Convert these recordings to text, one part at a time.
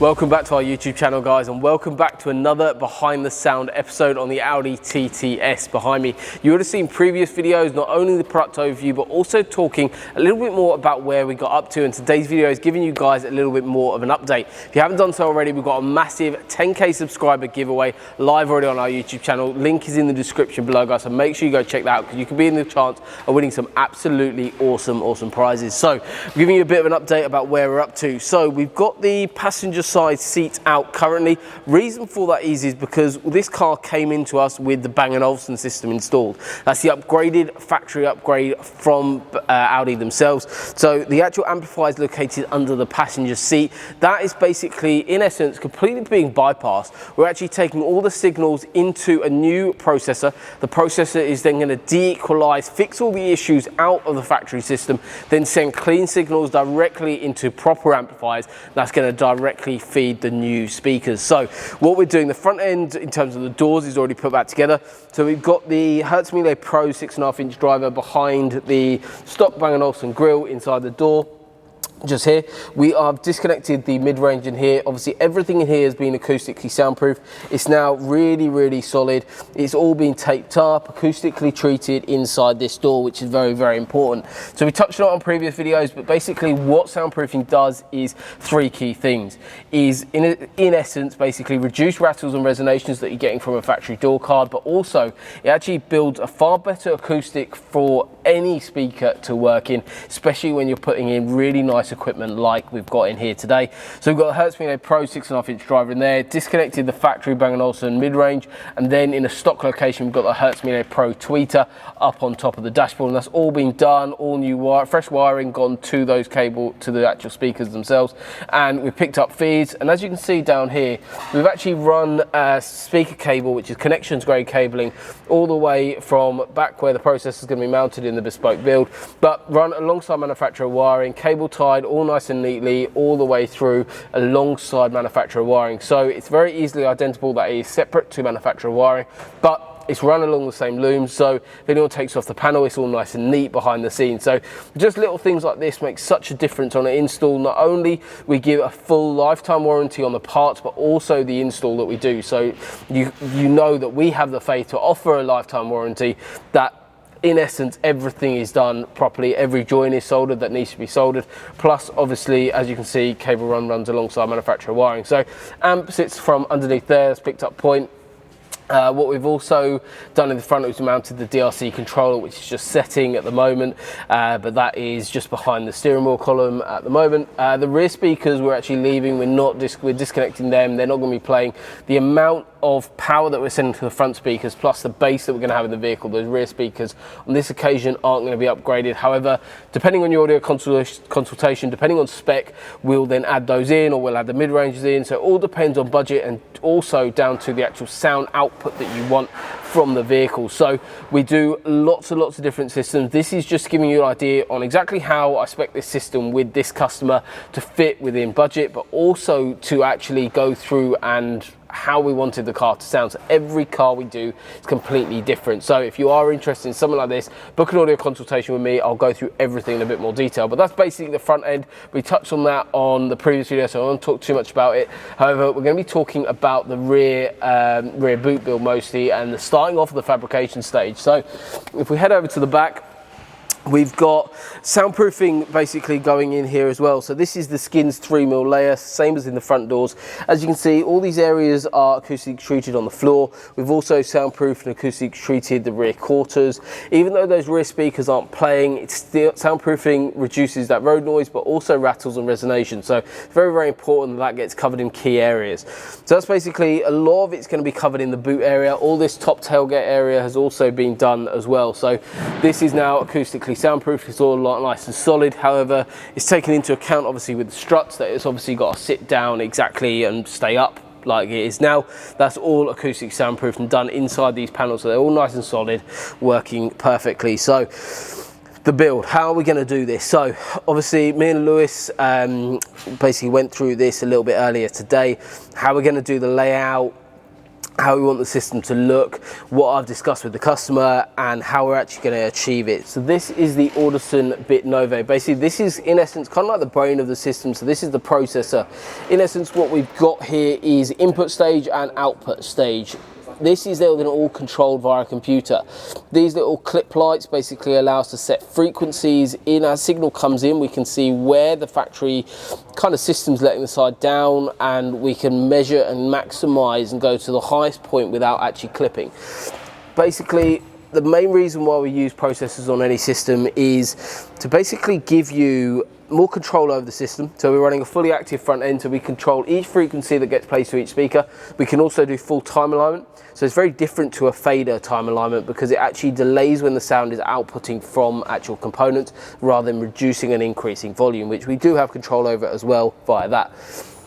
Welcome back to our YouTube channel, guys, and welcome back to another Behind the Sound episode on the Audi TT S behind me. You would have seen previous videos, not only the product overview, but also talking a little bit more about where we got up to, and today's video is giving you guys a little bit more of an update. If you haven't done so already, we've got a massive 10K subscriber giveaway live already on our YouTube channel. Link is in the description below, guys, so make sure you go check that out, because you could be in the chance of winning some absolutely awesome prizes. So I'm giving you a bit of an update about where we're up to. So we've got the passenger side seat out currently. Reason for that is because this car came into us with the Bang & Olufsen system installed. That's the upgraded factory upgrade from Audi themselves. So the actual amplifier is located under the passenger seat. That is basically, in essence, completely being bypassed. We're actually taking all the signals into a new processor. The processor is then going to de-equalize, fix all the issues out of the factory system, then send clean signals directly into proper amplifiers. That's going to directly feed the new speakers. So what we're doing, the front end in terms of the doors is already put back together. So we've got the CHAMELEON Pro 6.5-inch driver behind the stock Bang & Olufsen grille inside the door. Just here, we have disconnected the mid-range in here. Obviously everything in here has been acoustically soundproof. It's now really solid. It's all been taped up, acoustically treated inside this door, which is very important. So we touched on it on previous videos, but basically what soundproofing does is three key things. Is in essence basically reduce rattles and resonations that you're getting from a factory door card, but also it actually builds a far better acoustic for any speaker to work in, especially when you're putting in really nice equipment like we've got in here today. So we've got the CHAMELEON Pro 6.5-inch driver in there, disconnected the factory Bang & Olufsen mid-range, and then in a stock location we've got the CHAMELEON Pro tweeter up on top of the dashboard, and that's all been done, all new fresh wiring gone to those cable to the actual speakers themselves, and we've picked up feeds, and as you can see down here we've actually run a speaker cable, which is connections grade cabling, all the way from back where the processor is going to be mounted in the Bespoke build, but run alongside manufacturer wiring, cable tied all nice and neatly all the way through alongside manufacturer wiring. So it's very easily identifiable that it is separate to manufacturer wiring, but it's run along the same looms, so if anyone takes off the panel, it's all nice and neat behind the scenes. So just little things like this make such a difference on an install. Not only we give a full lifetime warranty on the parts, but also the install that we do. So you know that we have the faith to offer a lifetime warranty, that in essence everything is done properly, every joint is soldered that needs to be soldered, plus obviously as you can see cable runs alongside manufacturer wiring. So amp sits from underneath there, that's picked up point. What we've also done in the front is we mounted the DRC controller, which is just setting at the moment, but that is just behind the steering wheel column at the moment. The rear speakers we're actually leaving, we're disconnecting them, they're not going to be playing. The amount of power that we're sending to the front speakers plus the bass that we're going to have in the vehicle, those rear speakers on this occasion aren't going to be upgraded. However, depending on your audio consultation, depending on spec, we'll then add those in, or we'll add the mid-ranges in. So it all depends on budget and also down to the actual sound output that you want from the vehicle. So we do lots of different systems. This is just giving you an idea on exactly how I spec this system with this customer to fit within budget, but also to actually go through and how we wanted the car to sound. So every car we do is completely different. So if you are interested in something like this, book an audio consultation with me. I'll go through everything in a bit more detail, but that's basically the front end. We touched on that on the previous video, so I won't talk too much about it. However, we're going to be talking about the rear boot build mostly, and the starting off of the fabrication stage. So if we head over to the back, we've got soundproofing basically going in here as well. So this is the Skins 3mm layer, same as in the front doors. As you can see, all these areas are acoustic treated on the floor. We've also soundproofed and acoustic treated the rear quarters. Even though those rear speakers aren't playing, it's still soundproofing reduces that road noise, but also rattles and resonation. So it's very important that gets covered in key areas. So that's basically, a lot of it's going to be covered in the boot area. All this top tailgate area has also been done as well. So this is now acoustically soundproof, it's all nice and solid. However, it's taken into account obviously with the struts that it's obviously got to sit down exactly and stay up like it is now. That's all acoustic soundproof and done inside these panels, so they're all nice and solid, working perfectly. So the build, how are we going to do this? So obviously me and Lewis basically went through this a little bit earlier today, how we're going to do the layout, how we want the system to look, what I've discussed with the customer, and how we're actually going to achieve it. So this is the Audison Bit Nove. Basically, this is in essence kind of like the brain of the system. So this is the processor. In essence, what we've got here is input stage and output stage. This is then all controlled via a computer. These little clip lights basically allow us to set frequencies in. As signal comes in, we can see where the factory kind of system's letting the side down, and we can measure and maximize and go to the highest point without actually clipping. Basically, the main reason why we use processors on any system is to basically give you more control over the system. So we're running a fully active front end, so we control each frequency that gets placed to each speaker. We can also do full time alignment. So it's very different to a fader time alignment because it actually delays when the sound is outputting from actual components rather than reducing and increasing volume, which we do have control over as well via that.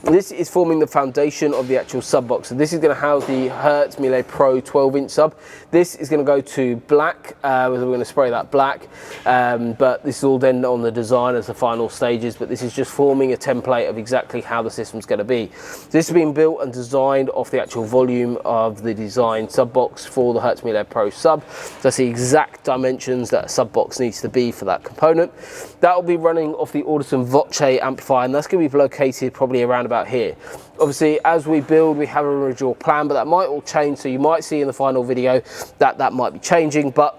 This is forming the foundation of the actual sub box. So this is going to house the Hertz Melee Pro 12-inch sub. This is going to go to black. We're going to spray that black, but this is all then on the design as the final stages. But this is just forming a template of exactly how the system's going to be. This has been built and designed off the actual volume of the design sub box for the Hertz Melee Pro sub. So that's the exact dimensions that a sub box needs to be for that component. That will be running off the Audison Voce amplifier, and that's going to be located probably around about here. Obviously, as we build, we have a original plan, but that might all change, so you might see in the final video that might be changing. But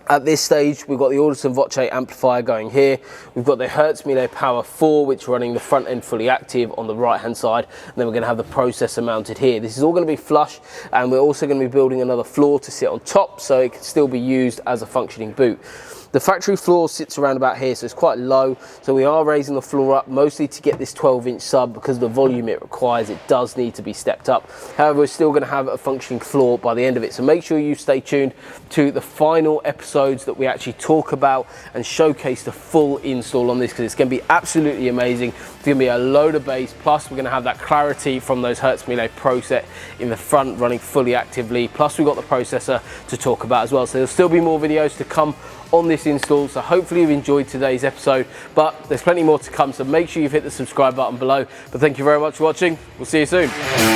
at this stage, we've got the Audison Voce amplifier going here. We've got the Hertz Melee Power 4, which is running the front end fully active on the right hand side, and then we're going to have the processor mounted here. This is all going to be flush, and we're also going to be building another floor to sit on top so it can still be used as a functioning boot. The factory floor sits around about here, so it's quite low. So we are raising the floor up mostly to get this 12-inch sub because of the volume it requires. It does need to be stepped up. However, we're still going to have a functioning floor by the end of it. So make sure you stay tuned to the final episodes that we actually talk about and showcase the full install on this, because it's going to be absolutely amazing. It's going to be a load of bass, plus we're going to have that clarity from those Hertz Melee Pro set in the front running fully actively. Plus we've got the processor to talk about as well. So there'll still be more videos to come on this install, so hopefully you've enjoyed today's episode, but there's plenty more to come, so make sure you've hit the subscribe button below. But thank you very much for watching. We'll see you soon.